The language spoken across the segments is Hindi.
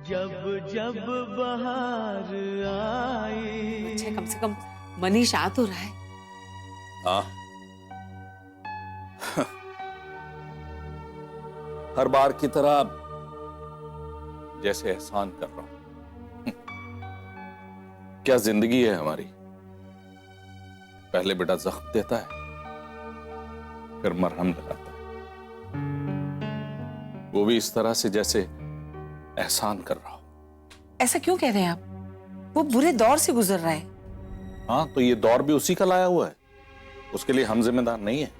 जब जब बहार आई। अच्छा, कम से कम मनीष आ तो रहा है। हाँ। हर बार की तरह जैसे एहसान कर रहा हूं। क्या जिंदगी है हमारी। पहले बेटा जख्म देता है, फिर मरहम लगाता है, वो भी इस तरह से जैसे एहसान कर रहा हो। ऐसा क्यों कह रहे हैं आप? वो बुरे दौर से गुजर रहा है। हाँ, तो ये दौर भी उसी का लाया हुआ है, उसके लिए हम जिम्मेदार नहीं है।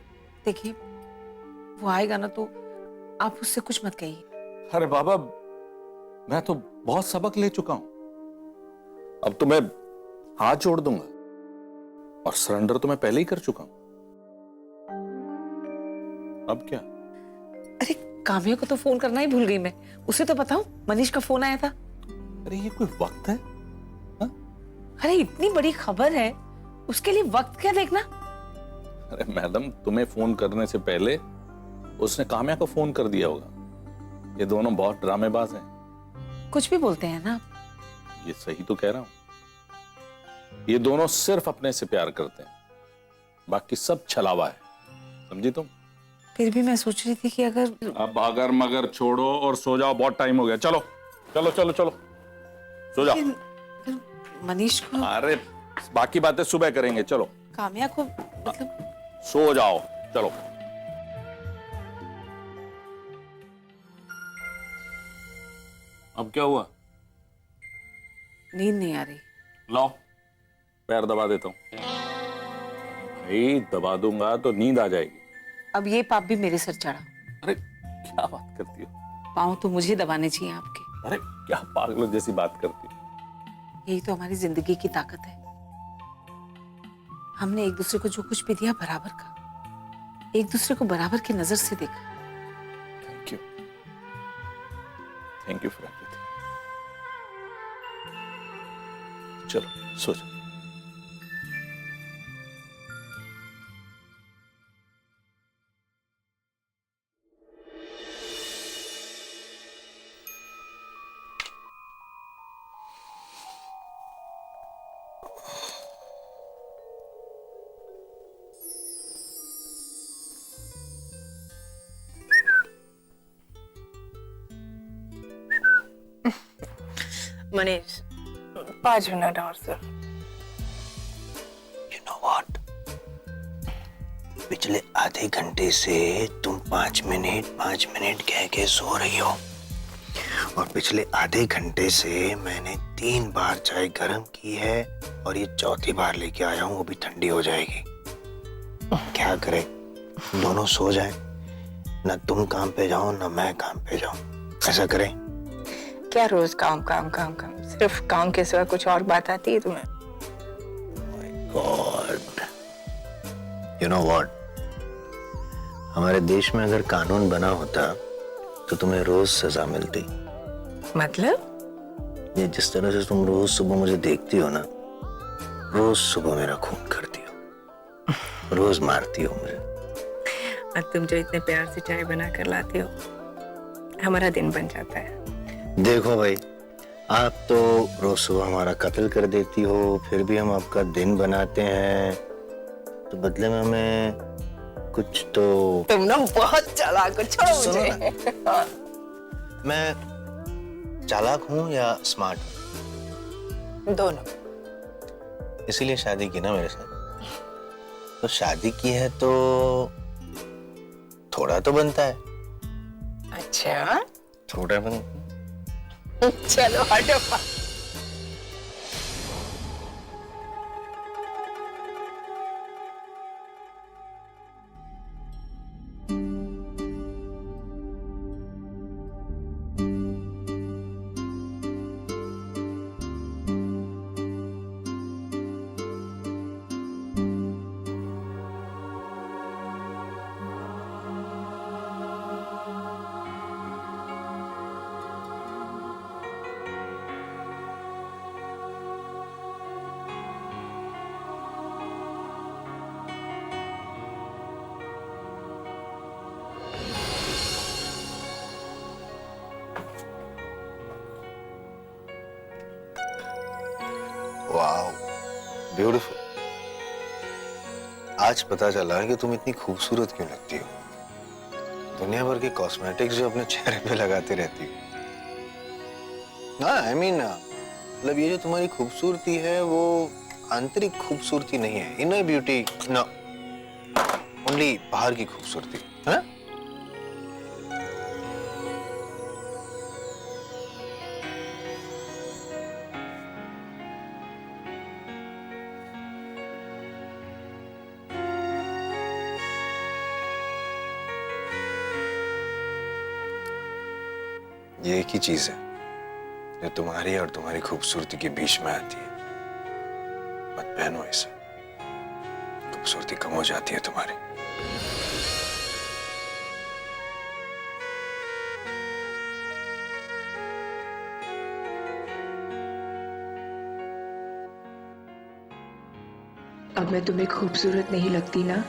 देखिए, वो आएगा ना तो आप उससे कुछ मत कहिए। अरे बाबा, मैं तो बहुत सबक ले चुका हूं। अब तो मैं हाथ जोड़ दूंगा, और सरेंडर तो मैं पहले ही कर चुका हूं। अब क्या? अरे काम्या को तो फोन करना ही भूल गई मैं। उसे तो बताओ, मनीष का फोन आया था। अरे ये कोई वक्त है? अरे इतनी बड़ी खबर है, उसके लिए वक्त क्या देखना। अरे मैडम, तुम्हें फोन करने से पहले उसने काम्या को फोन कर दिया होगा। ये दोनों बहुत ड्रामेबाज हैं। कुछ भी बोलते हैं ना। ये सही तो कह रहा हूं। ये दोनों सिर्फ अपने से प्यार करते हैं, बाकी सब छलावा है। समझी तुम? फिर भी मैं सोच रही थी कि अब अगर मगर छोड़ो और सो जाओ, बहुत टाइम हो गया। चलो चलो चलो चलो, सो जाओ। फिर मनीष को, अरे बाकी बातें सुबह करेंगे, चलो। काम्या को मतलब। सो जाओ, चलो। अब क्या हुआ? नींद नहीं आ रही। लाओ, पैर दबा देता हूं। भाई दबा दूंगा तो नींद आ जाएगी। अब ये पाप भी मेरे सर चढ़ा। अरे क्या बात करती हो? पाँव तो मुझे दबाने चाहिए आपके। अरे क्या पागलों जैसी बात करती हो? यही तो हमारी जिंदगी की ताकत है। हमने एक दूसरे को जो कुछ भी दिया बराबर का, एक दूसरे को बराबर की नजर से देखा। Thank you, thank you for everything. चलो सो जाओ। मनीष, 5 मिनट और सर। You know what? पिछले आधे घंटे से तुम 5 मिनट कह के सो रही हो, और पिछले आधे घंटे से मैंने 3 बार चाय गर्म की है, और ये चौथी बार लेके आया हूँ, वो भी ठंडी हो जाएगी। क्या करें, दोनों सो जाएं, ना तुम काम पे जाओ ना मैं काम पे जाऊं। ऐसा करें? क्या रोज काम काम काम काम, सिर्फ काम के सिवा कुछ और बात आती है तुम्हें? गॉड, यू नो व्हाट, हमारे देश में अगर कानून बना होता तो तुम्हें रोज सजा मिलती। मतलब? ये जिस तरह से तुम रोज सुबह मुझे देखती हो ना, रोज सुबह मेरा खून करती हो, रोज मारती हो मुझे। और तुम जो इतने प्यार से चाय बना कर लाते हो, हमारा दिन बन जाता है। देखो भाई, आप तो रोज सुबह हमारा कत्ल कर देती हो, फिर भी हम आपका दिन बनाते हैं, तो बदले में हमें कुछ तो। तुम ना बहुत चालाक हो, छोड़ो सुनो मुझे। मैं चालाक हूँ या स्मार्ट हूँ? दोनों। इसीलिए शादी की ना मेरे साथ। तो शादी की है तो थोड़ा तो बनता है। अच्छा, थोड़ा बन। चलो हटो। Wow, beautiful. आज पता चला कि तुम इतनी खूबसूरत क्यों लगती हो। दुनिया भर के कॉस्मेटिक्स जो अपने चेहरे पे लगाते रहती हो। हाँ, आई मीन मतलब ये जो तुम्हारी खूबसूरती है वो आंतरिक खूबसूरती नहीं है, इनर ब्यूटी नो, ओनली बाहर की खूबसूरती है। ये एक ही चीज है जो तुम्हारी और तुम्हारी खूबसूरती के बीच में आती है। मत पहनो इसे, खूबसूरती कम हो जाती है तुम्हारी। अब मैं तुम्हें खूबसूरत नहीं लगती ना?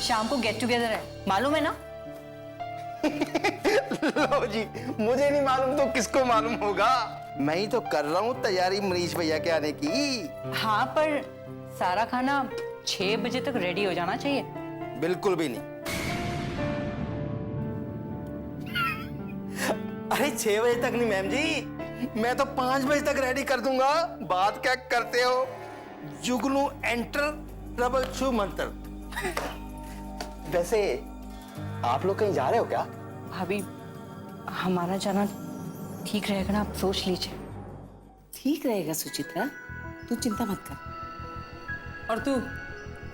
शाम को गेट टुगेदर है, मालूम है ना? लो जी, मुझे नहीं मालूम तो किसको मालूम होगा। मैं ही तो कर रहा हूँ तैयारी मनीष भैया के आने की। हाँ, पर सारा खाना 6 बजे तक रेडी हो जाना चाहिए। बिल्कुल भी नहीं। अरे 6 बजे तक नहीं मैम जी, मैं तो 5 बजे तक रेडी कर दूंगा। बात क्या करते हो? जुगनू एंटर ट्रबल छू मंत्र। वैसे आप लोग कहीं जा रहे हो क्या? भाभी, हमारा जाना ठीक रहेगा ना? आप सोच लीजिए। ठीक रहेगा सुचित्रा, तू चिंता मत कर। और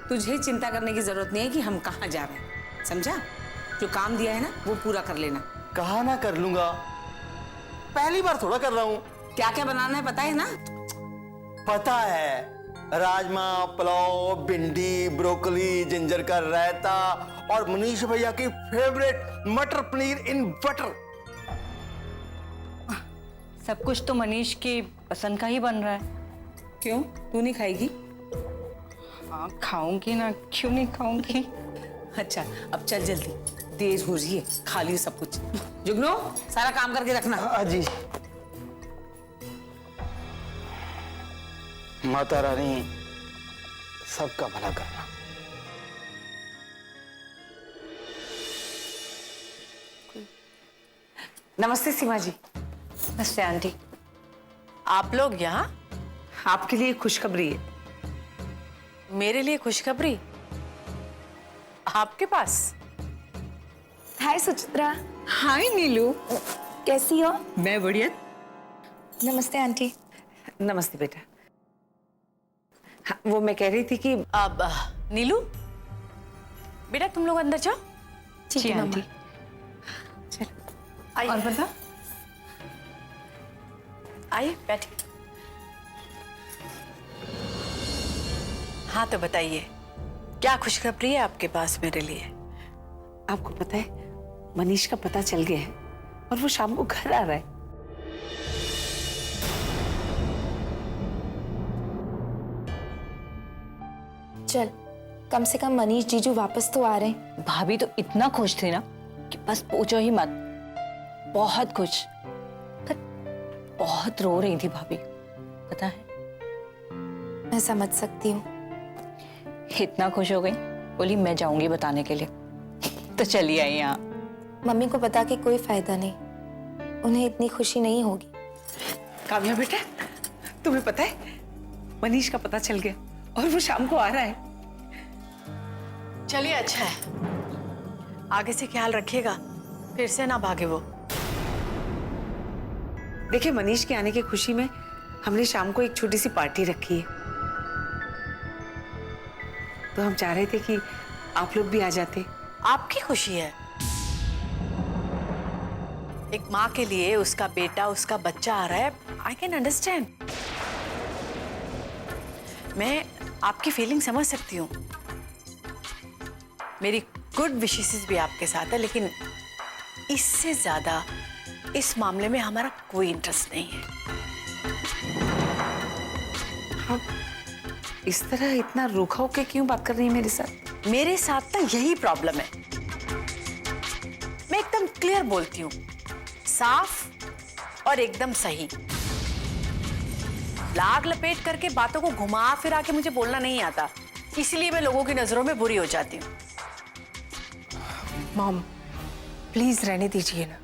तुझे चिंता करने की जरूरत नहीं है कि हम कहाँ जा रहे हैं, समझा? जो काम दिया है ना वो पूरा कर लेना। कहा ना कर लूंगा, पहली बार थोड़ा कर रहा हूँ। क्या क्या बनाना है पता है ना? पता है, राजमा, पुलाव, भिंडी, ब्रोकली, जिंजर का रायता और मनीष भैया की फेवरेट मटर पनीर इन बटर। सब कुछ तो मनीष की पसंद का ही बन रहा है। क्यों, तू नहीं खाएगी? हाँ, खाऊंगी ना, क्यों नहीं खाऊंगी? अच्छा, अब चल जल्दी, देर हो रही है, खा लियो सब कुछ। जुगनू, सारा काम करके रखना। जी। माता रानी सबका भला करना। नमस्ते सीमा जी। नमस्ते आंटी। आप लोग यहाँ? आपके लिए खुशखबरी है। मेरे लिए खुशखबरी? आपके पास? हाय सुचित्रा। हाय नीलू, कैसी हो? मैं बढ़िया। नमस्ते आंटी। नमस्ते बेटा। हाँ, वो मैं कह रही थी कि अब नीलू, बेटा तुम लोग अंदर जाओ। ठीक है आंटी। चल। आइए। और बता, आइए बैठिए। हाँ तो बताइए, क्या खुशखबरी है आपके पास मेरे लिए? आपको पता है, मनीष का पता चल गया है और वो शाम को घर आ रहा है। चल, कम से कम मनीष जीजू वापस तो आ रहे हैं। भाभी तो इतना खुश थी ना कि बस पूछो ही मत। बहुत खुश, पर बहुत रो रही थी भाभी, पता है? मैं समझ सकती हूँ। इतना खुश हो गई, बोली मैं जाऊंगी बताने के लिए। तो चली आई यहाँ। मम्मी को बता के कोई फायदा नहीं, उन्हें इतनी खुशी नहीं होगी। काव्या बेटा, तुम्हें पता है मनीष का पता चल गया और वो शाम को आ रहा है। चलिए अच्छा है, आगे से ख्याल रखिएगा, फिर से ना भागे वो। देखिए, मनीष के आने की खुशी में हमने शाम को एक छोटी सी पार्टी रखी है, तो हम चाह रहे थे कि आप लोग भी आ जाते। आपकी खुशी है? एक माँ के लिए उसका बेटा, उसका बच्चा आ रहा है, आई कैन अंडरस्टैंड। मैं आपकी फीलिंग समझ सकती हूँ। मेरी गुड विशेस भी आपके साथ है, लेकिन इससे ज्यादा इस मामले में हमारा कोई इंटरेस्ट नहीं है। हाँ, इस तरह इतना रूखा होकर क्यों बात कर रही है मेरे साथ? मेरे साथ ना यही प्रॉब्लम है। मैं एकदम क्लियर बोलती हूँ, साफ और एकदम सही। लाग लपेट करके बातों को घुमा फिरा के मुझे बोलना नहीं आता, इसलिए मैं लोगों की नजरों में बुरी हो जाती हूँ। मॉम प्लीज रहने दीजिए ना।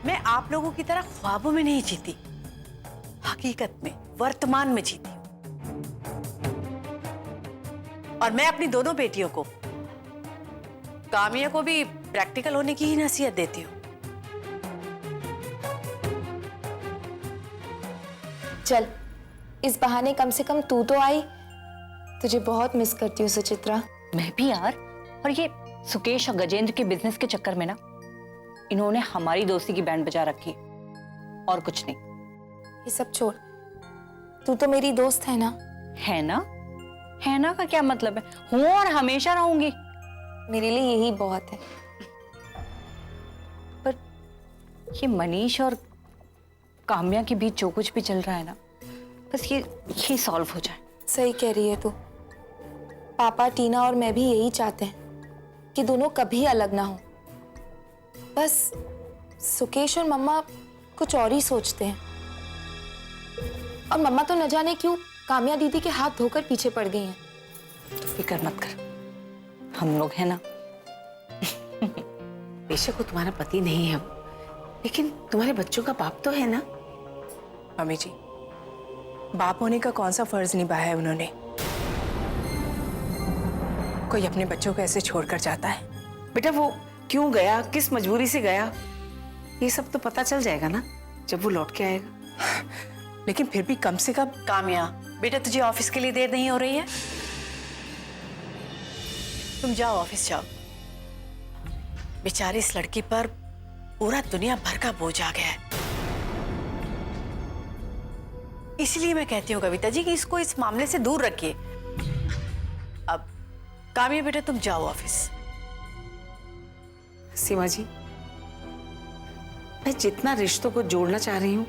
मैं आप लोगों की तरह ख्वाबों में नहीं जीती, हकीकत में वर्तमान में जीती हूँ। और मैं अपनी दोनों बेटियों को, कामिया को भी प्रैक्टिकल होने की ही नसीहत देती हूँ। चल, इस बहाने कम से कम तू तो आई। तुझे बहुत मिस करती हूँ सुचित्रा। मैं भी यार। और ये सुकेश और गजेंद्र के बिजनेस के चक्कर में ना इन्होंने हमारी दोस्ती की बैंड बजा रखी, और कुछ नहीं। ये सब छोड़, तू तो मेरी दोस्त है ना। है ना? है ना का क्या मतलब है? हूं और हमेशा रहूंगी। मेरे लिए यही बहुत है। पर ये मनीष और काम्या के बीच जो कुछ भी चल रहा है ना, बस ये सॉल्व हो जाए। सही कह रही है तू। पापा, टीना और मैं भी यही चाहते हैं कि दोनों कभी अलग ना हो। बस सुकेश और मम्मा कुछ और ही सोचते हैं। और मम्मा तो न जाने क्यों काम्या दीदी के हाथ धोकर पीछे पड़ गई हैं। तो फिक्र मत कर, हम लोग हैं ना। बेशक वो तुम्हारा पति नहीं है, लेकिन तुम्हारे बच्चों का बाप तो है ना। मम्मी जी, बाप होने का कौन सा फर्ज निभाया है उन्होंने? कोई अपने बच्चों को ऐसे छोड़कर जाता है? बेटा वो क्यों गया, किस मजबूरी से गया, ये सब तो पता चल जाएगा ना जब वो लौट के आएगा। लेकिन फिर भी कम से कम। काम्या, बेटा तुझे ऑफिस के लिए देर नहीं हो रही है? तुम जाओ, ऑफिस जाओ। बेचारी इस लड़की पर पूरा दुनिया भर का बोझ आ गया है। इसलिए मैं कहती हूँ कविता जी कि इसको इस मामले से दूर रखिए। अब काम्या बेटा तुम जाओ ऑफिस। सीमा जी, मैं जितना रिश्तों को जोड़ना चाह रही हूँ,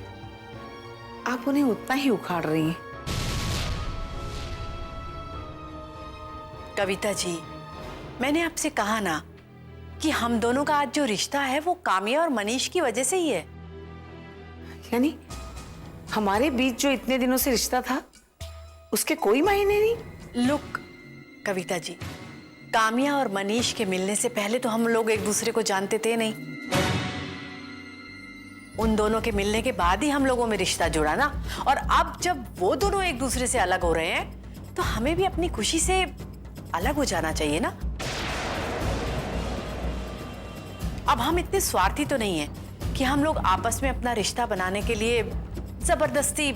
आप उन्हें उतना ही उखाड़ रही हैं। कविता जी, मैंने आपसे कहा ना कि हम दोनों का आज जो रिश्ता है वो काम्या और मनीष की वजह से ही है। यानी हमारे बीच जो इतने दिनों से रिश्ता था उसके कोई मायने नहीं। लुक कविता जी, काम्या और मनीष के मिलने से पहले तो हम लोग एक दूसरे को जानते थे नहीं। उन दोनों के मिलने के बाद ही हम लोगों में रिश्ता जुड़ा ना। और अब जब वो दोनों एक दूसरे से अलग हो रहे हैं तो हमें भी अपनी खुशी से अलग हो जाना चाहिए ना। अब हम इतने स्वार्थी तो नहीं है कि हम लोग आपस में अपना रिश्ता बनाने के लिए जबरदस्ती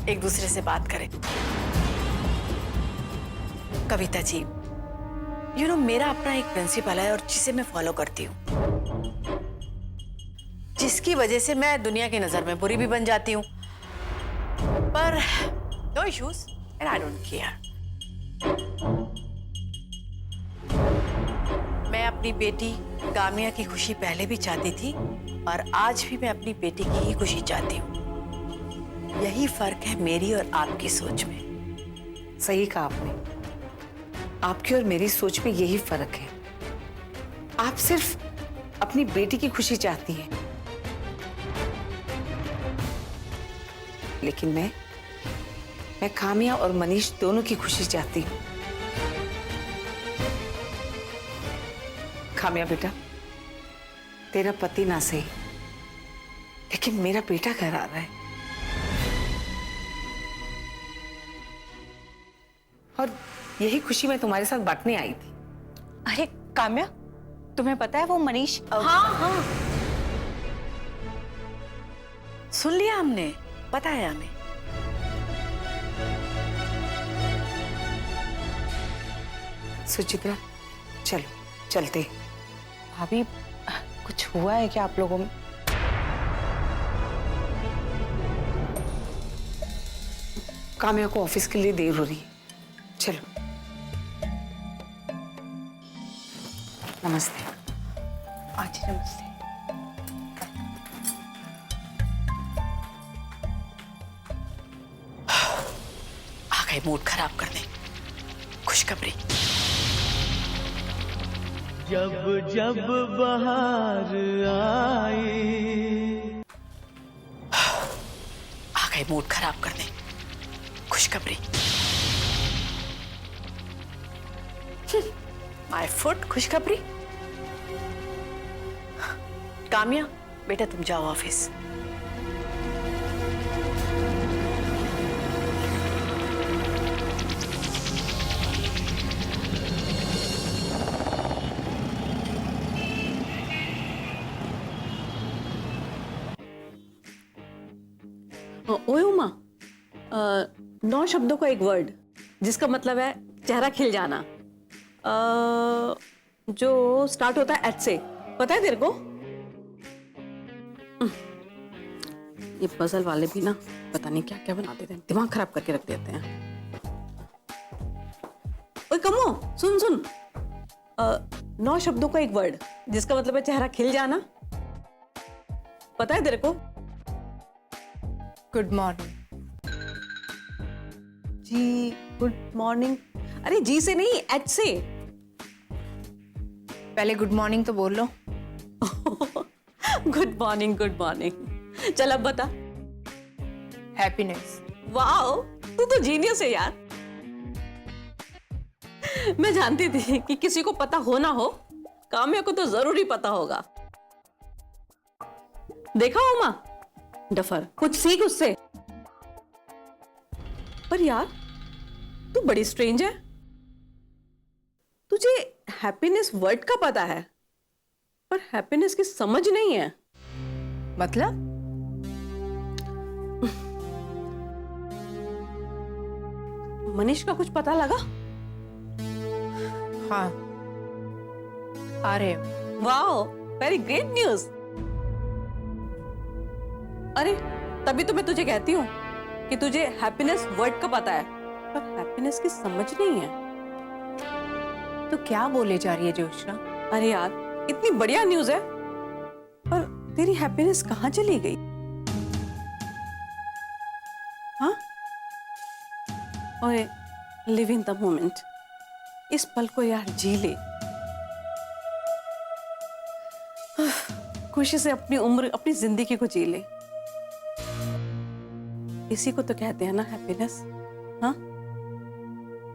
एक दूसरे से बात करें। कविता जी, मेरा अपना एक प्रिंसिपल है और जिसे मैं फॉलो करती हूँ, जिसकी वजह से मैं दुनिया की नजर में बुरी भी बन जाती हूँ। पर no issues and I don't care. मैं अपनी बेटी काम्या की खुशी पहले भी चाहती थी और आज भी मैं अपनी बेटी की ही खुशी चाहती हूँ। यही फर्क है मेरी और आपकी सोच में। सही कहा आपने, आपकी और मेरी सोच में यही फर्क है। आप सिर्फ अपनी बेटी की खुशी चाहती हैं, लेकिन मैं काम्या और मनीष दोनों की खुशी चाहती हूँ। काम्या बेटा, तेरा पति ना सही, लेकिन मेरा बेटा घर आ रहा है। और यही खुशी मैं तुम्हारे साथ बांटने आई थी। अरे काम्या, तुम्हें पता है वो मनीष? हाँ, सुन लिया हमने, पता है हमें। सुचित्रा, चलो चलते। भाभी, कुछ हुआ है क्या आप लोगों में? काम्या को ऑफिस के लिए देर हो रही है, चलो। नमस्ते। आज नमस्ते। आ गए मूड खराब करने। खुशखबरी। जब जब बहार आई, चाहे मूड खराब कर दे। खुशखबरी, माय फुट। खुशखबरी। काम्या बेटा तुम जाओ ऑफिस। ओए उमा, 9 शब्दों का एक वर्ड जिसका मतलब है चेहरा खिल जाना, जो स्टार्ट होता है एच से, पता है तेरे को? ये पजल वाले भी ना पता नहीं क्या क्या बना देते हैं, दिमाग खराब करके रख देते हैं। ओए कमो, सुन सुन, 9 शब्दों का एक वर्ड जिसका मतलब है चेहरा खिल जाना, पता है तेरे को? Good morning. जी गुड मॉर्निंग। अरे जी से नहीं, एच से। पहले गुड मॉर्निंग तो बोल लो। Good morning, good morning. चल अब बता। हैप्पीनेस। वाओ, तू तो जीनियस है यार। मैं जानती थी कि किसी को पता हो ना हो, काम्या को तो जरूरी पता होगा। देखा उमा, डफर, कुछ सीख उससे। पर यार तू बड़ी स्ट्रेंज है, तुझे हैप्पीनेस वर्ड का पता है पर हैप्पीनेस की समझ नहीं है। मतलब? मनीष का कुछ पता लगा? हाँ, आ रहे हो। Wow, very great news. अरे तभी तो मैं तुझे कहती हूँ कि तुझे हैप्पीनेस वर्ड का पता है पर हैप्पीनेस की समझ नहीं है। तो क्या बोले जा रही है जोशना? अरे यार, इतनी बढ़िया न्यूज है पर तेरी हैप्पीनेस कहाँ चली गई? हाँ? ओए, लिव इन द मोमेंट। इस पल को यार जी ले। खुशी से अपनी उम्र, अपनी जिंदगी को जी ले। इसी को तो कहते हैं ना हैप्पीनेस। हाँ?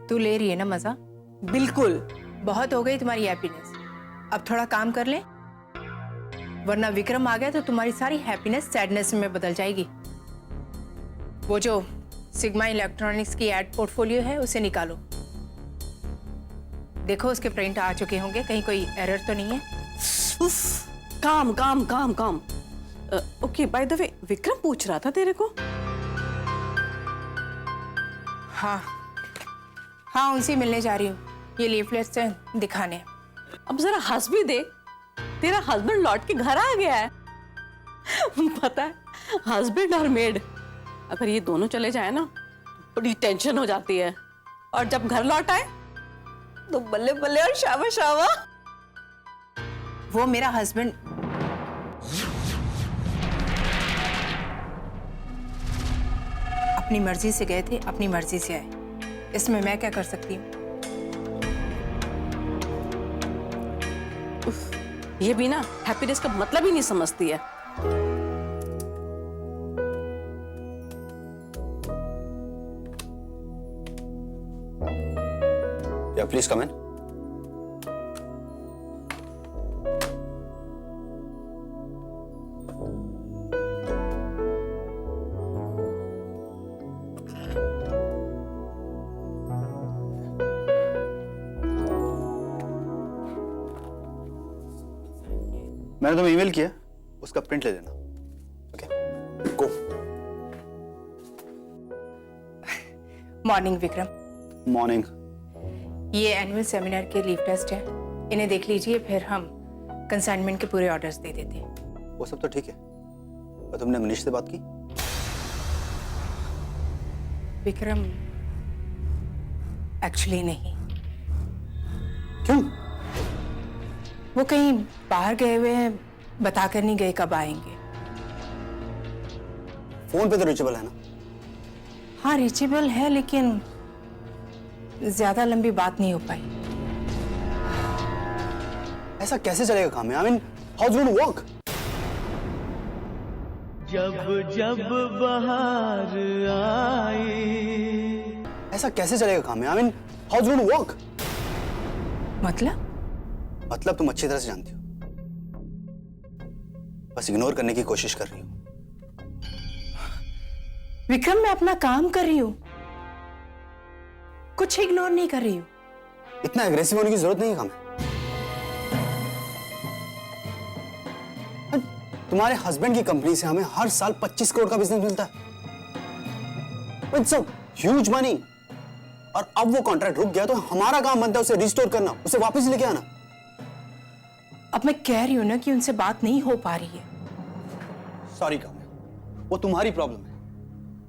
तू ले रही है ना मजा? बिल्कुल। बहुत हो गई तुम्हारी हैप्पीनेस, अब थोड़ा काम कर ले, वरना विक्रम आ गया तो तुम्हारी सारी हैप्पीनेस सैडनेस में बदल जाएगी। वो जो सिग्मा इलेक्ट्रॉनिक्स की एड पोर्टफोलियो है उसे निकालो, देखो उसके प्रिंट आ चुके होंगे, कहीं कोई एरर तो नहीं है। उफ, काम काम काम काम। Okay, by the way Vikram पूछ रहा था तेरे को। हाँ हाँ, उनसे मिलने जा रही हूँ, ये लीफलेट्स हैं दिखाने। अब जरा हंस भी दे, तेरा हस्बैंड लौट के घर आ गया है। पता है, हस्बैंड और मेड अगर ये दोनों चले जाए ना बड़ी टेंशन हो जाती है, और जब घर लौट आए तो बल्ले बल्ले और शाबा शाबा। वो मेरा हस्बैंड अपनी मर्जी से गए थे, अपनी मर्जी से आए, इसमें मैं क्या कर सकती हूँ? ये भी ना हैप्पीनेस का मतलब ही नहीं समझती है। Yeah, please come in. मैंने तुम्हें ईमेल किया, उसका प्रिंट ले लेना। ओके, गो। मॉर्निंग विक्रम। मॉर्निंग। ये एनुअल सेमिनार के लीव टेस्ट है, इन्हें देख लीजिए, फिर हम कंसाइनमेंट के पूरे ऑर्डर्स दे देते हैं। वो सब तो ठीक है, और तुमने मनीष से बात की? विक्रम, एक्चुअली नहीं। क्यों? वो कहीं बाहर गए हुए हैं, बताकर नहीं गए कब आएंगे। फोन पे तो रीचेबल है ना? हाँ रीचेबल है, लेकिन ज्यादा लंबी बात नहीं हो पाई। ऐसा कैसे चलेगा काम? I mean, how is it going to work? जब जब बहार आई। ऐसा कैसे चलेगा काम है? I mean how is going to work? मतलब तुम अच्छी तरह से जानती हो, बस इग्नोर करने की कोशिश कर रही हो। विक्रम, मैं अपना काम कर रही हूँ, कुछ इग्नोर नहीं कर रही हूँ। इतना एग्रेसिव होने की जरूरत नहीं है काम है। तुम्हारे हस्बैंड की कंपनी से हमें हर साल 25 करोड़ का बिजनेस मिलता है। It's a huge money. और अब वो कॉन्ट्रैक्ट रुक गया तो हमारा काम बनता है उसे रिस्टोर करना, उसे वापस लेके आना। अब मैं कह रही हूं ना कि उनसे बात नहीं हो पा रही है। सॉरी काम, वो तुम्हारी प्रॉब्लम है,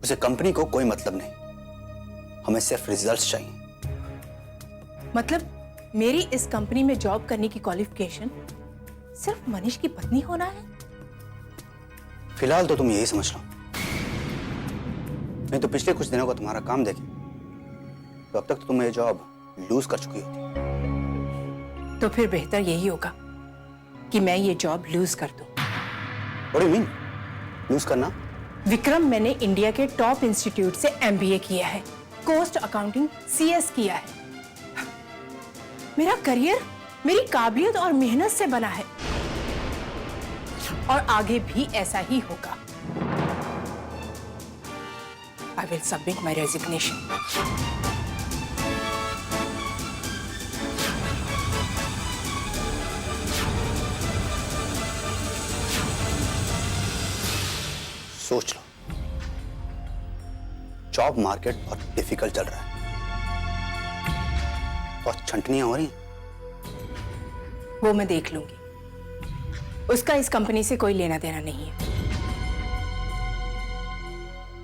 उसे कंपनी को कोई मतलब नहीं। हमें सिर्फ रिजल्ट्स चाहिए। मतलब मेरी इस कंपनी में जॉब करने की क्वालिफिकेशन सिर्फ मनीष की पत्नी होना है? फिलहाल तो तुम यही समझ लो। नहीं तो पिछले कुछ दिनों का तुम्हारा काम देखें तो अब तक तो तुम ये जॉब लूज कर चुकी होती। तो फिर बेहतर यही होगा कि मैं ये जॉब लूज कर दूं। What do you mean? Lose करना? विक्रम, मैंने इंडिया के टॉप इंस्टीट्यूट से MBA किया है, कॉस्ट अकाउंटिंग CS किया है। मेरा करियर मेरी काबिलियत और मेहनत से बना है और आगे भी ऐसा ही होगा। I will submit my resignation. सोच लो, जॉब मार्केट बहुत डिफिकल्ट चल रहा है, बहुत छंटनियां हो रही हैं। वो मैं देख लूंगी, उसका इस कंपनी से कोई लेना देना नहीं है।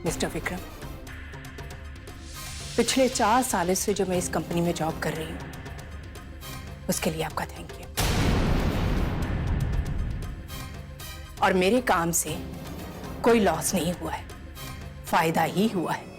मिस्टर विक्रम, पिछले 4 सालों से जो मैं इस कंपनी में जॉब कर रही हूं, उसके लिए आपका थैंक यू। और मेरे काम से कोई लॉस नहीं हुआ है, फायदा ही हुआ है।